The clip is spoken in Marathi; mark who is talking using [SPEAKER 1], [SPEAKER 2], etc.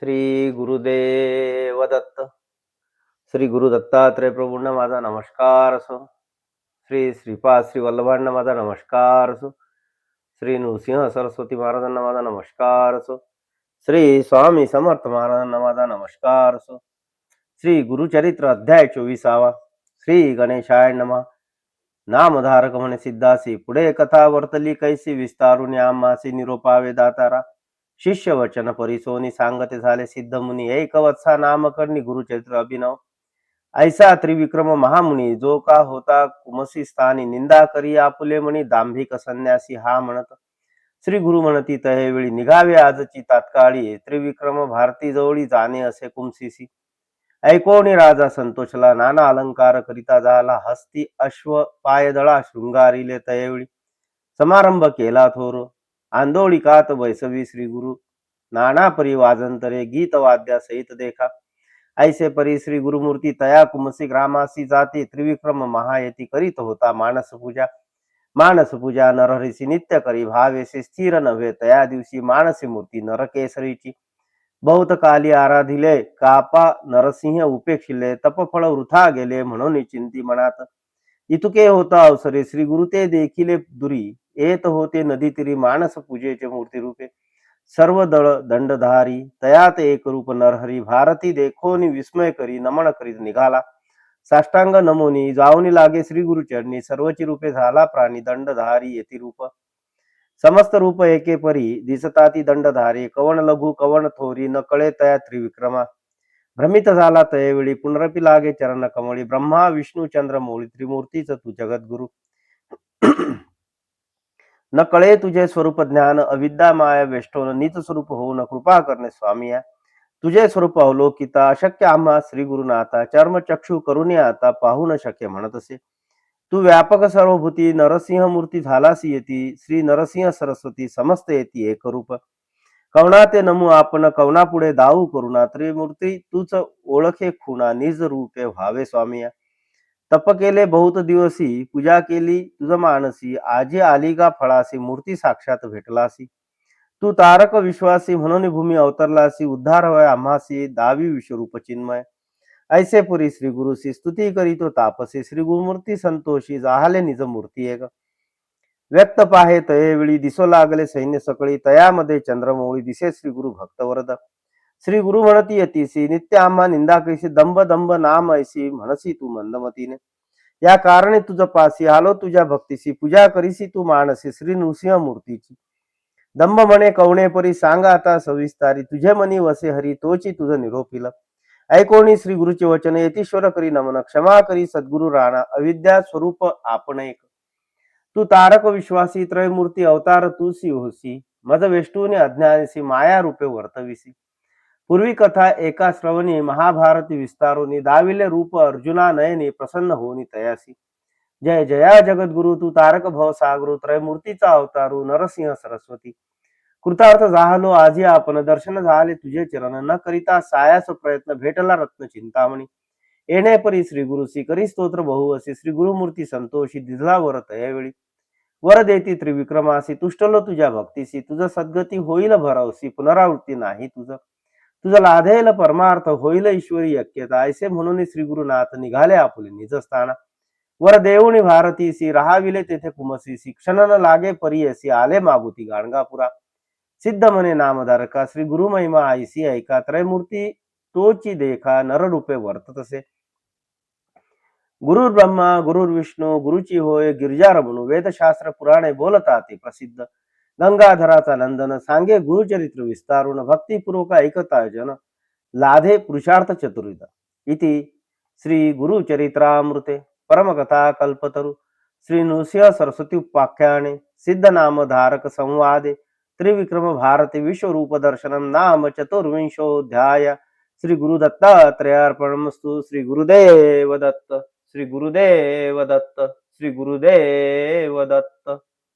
[SPEAKER 1] श्री गुरुदेव दत्त. श्री गुरु दत्तात्रय प्रभूंना माझा नमस्कार असो. श्री श्रीपाद श्री वल्लभांना माझा नमस्कार असो. श्री नृसिंह सरस्वती महाराजांना माझा नमस्कार असो. श्री स्वामी समर्थ महाराजांना माझा नमस्कार असो. श्री गुरुचरित्र अध्याय 24वा. श्री गणेशाय नमः. नामधारक म्हणे सिद्धासी, पुढे कथा वर्तली कैसी, विस्तारून आम्हासी निरोपावे दातारा. शिष्य वचन परिसोनी सांगते झाले सिद्ध मुनी, एक वत्सा नामकर्णी गुरुचरित्र अभिनव. ऐसा त्रिविक्रम महामुनी, जो का होता कुमसी स्थानी, निंदा करी आपुले म्हणी दांभिक संन्यासी हा म्हणत. श्री गुरु म्हणती तहे वेळी, निघावे आजची तात्काळी, त्रिविक्रम भारती जवळी जाणे असे कुमसीसी. ऐकोणी राजा संतोषला, नाना अलंकार करिता झाला, हस्ती अश्व पायदळा शृंगारिले तयवेळी. समारंभ केला थोर, आंदोळिकात वैसवी श्री गुरु, नाना परी वाजंतरे गीत वाद्या सहित देखा. ऐसे परी श्री गुरुमूर्ती तया कुमसी ग्रामासी जाती, त्रिविक्रम महायती करीत होता मानस पूजा. मानस पूजा नरहरीसी नित्य करी, भावेसे स्थिर नव्हे तया दिवशी मानसी मूर्ती नरकेसरीची. बहुत काली आराधिले, कापा नरसिंह उपेक्षिले, तपफळ वृथा गेले म्हणून चिंती मनात. इतुके होता अवसरे श्री गुरु ते देखिले दुरी, येत होते नदी तिरी मानस पूजेचे मूर्ती रूपे. सर्व दळ दंडधारी तयात एक रूप नरहरी, भारती देखोनी विस्मय करी नमन करीत निघाला. साष्टांग नमोनी जाऊनी लागे श्री गुरु चरणी, सर्वची रूपे झाला प्राणी दंडधारी येती रूप. समस्त रूप एके परी दिसताती दंडधारी, कवण लघु कवण थोरी न कळे तया त्रिविक्रमा. भ्रमित झाला तयवेळी, पुनरपी लागे चरण कमळी, ब्रह्मा विष्णू चंद्र मोळी त्रिमूर्तीच तू जगद्गुरु. न कळे तुझे स्वरूप ज्ञान, अविद्या माया वेष्टोन, नीच स्वरूप होऊन कृपा करणे स्वामिया. तुझे स्वरूप अवलोकिता अशक्य आम्हा श्री गुरुनाथा, चर्म चक्षु करुणी आता पाहू न शक्य म्हणतसे. तू व्यापक सर्वभूती नरसिंह मूर्ती झालासी येती, श्री नरसिंह सरस्वती समस्त येती एक रूप. कवना ते नमू आपण कवना पुढे दाऊ करुणा, त्रिमूर्ती तूच ओळखे खुणा, निज रूपे व्हावे स्वामिया. तप केले बहुत दिवसी, पूजा केली तुझ मानसी, आजी आली का फळासी, मूर्ती साक्षात भेटलासी. तू तारक विश्वासी म्हणून भूमी अवतरलासी, उद्धार होय आम्हासी दावी विश्वरूप चिन्मय. ऐसे पुरी श्री गुरुसी स्तुती करीतो तापसी, श्री गुरुमूर्ती संतोषी जाहले निज मूर्ती एक. व्यक्त पाहे तयेवेळी, दिसो लागले सैन्य सकळी, तयामध्ये चंद्रमौळी दिसे श्री गुरु भक्तवरद. श्री गुरु म्हणती यतीसी, नित्य आम्हा निंदा कैसी, दंभ दंभ नाम ऐसी म्हणसी तू मंदमतीने. या कारणे तुझ पासी आलो तुझ्या भक्तीसी, पूजा करीसी तू मानसी श्री नृसिंह मूर्तीची. दंभ म्हणे कवणे परी, सांगा आता सविस्तारी, तुझे मनी वसे हरी तोची तुझ निरोपिल. ऐकोणी श्री गुरुचे वचन, यतीश्वर करी नमन, क्षमा करी सद्गुरु राणा, अविद्या स्वरूप आपण एक. तू तारक विश्वासी त्रयमूर्ती अवतार तूसी होसी, मज वेष्टूने अज्ञानीसी माया रूपे वर्तविसी. पूर्वी कथा एका श्रवणी महाभारती विस्तारोनी, दाविले रूप अर्जुना नयनी प्रसन्न होनी तयासी. जय जया जगद्गुरु, तू तारक भव सागरू, त्रयमूर्तीचा अवतारू नरसिंह सरस्वती. कृतार्थ झालो आजी आपण, दर्शन झाले तुझे चरण, न करिता सायास प्रयत्न भेटला रत्न चिंतामणी. येणे परी श्री गुरुसी करी स्तोत्र बहु असे, श्री गुरुमूर्ती संतोषी दिसला वर तयावेळी. वर देती त्रिविक्रमासी, तुष्टलो तुझ्या भक्तीसी, तुझ सद्गती होईल भरवसी, पुनरावृत्ती नाही तुझ. तुझ लाधेल परमार्थ होईल ईश्वरी यज्ञता. ऐसे म्हणून श्री गुरुनाथ निघाले आपुले निज स्थाना. वर देऊणी भारतीसी, राहाविले तेथे कुमसीसी, क्षण न लागे परीयसी, आले मागुती गाणगापुरा. सिद्ध म्हणे नामधारका, श्री गुरु महिमा ऐसी ऐका, त्रयमूर्ती तोची देखा, नररूपे वर्ततसे. गुरुर ब्रह्मा गुरुर विष्णू, गुरुची होय गिरिजारमणू, वेदशास्त्र पुराणे बोलता ते प्रसिद्ध. गंगाधराचा नंदन, सांगे गुरुचरित्र विस्तारून, भक्तिपूर्वक ऐकता जन, लाधे पुरुषार्थ चतुर्विध. इति श्री गुरुचरित्रामृते परमकथा कल्पतरु श्री नृसिंह सरस्वती उपाख्याने सिद्ध नामधारक संवादे त्रिविक्रम भारती विश्वरूप दर्शनम नाम चतुर्विंशोऽध्याय. श्री गुरुदत्तात्रेयार्पणमस्तु. श्री गुरुदेव दत्त. श्री गुरुदेव दत्त. श्री गुरुदेव दत्त.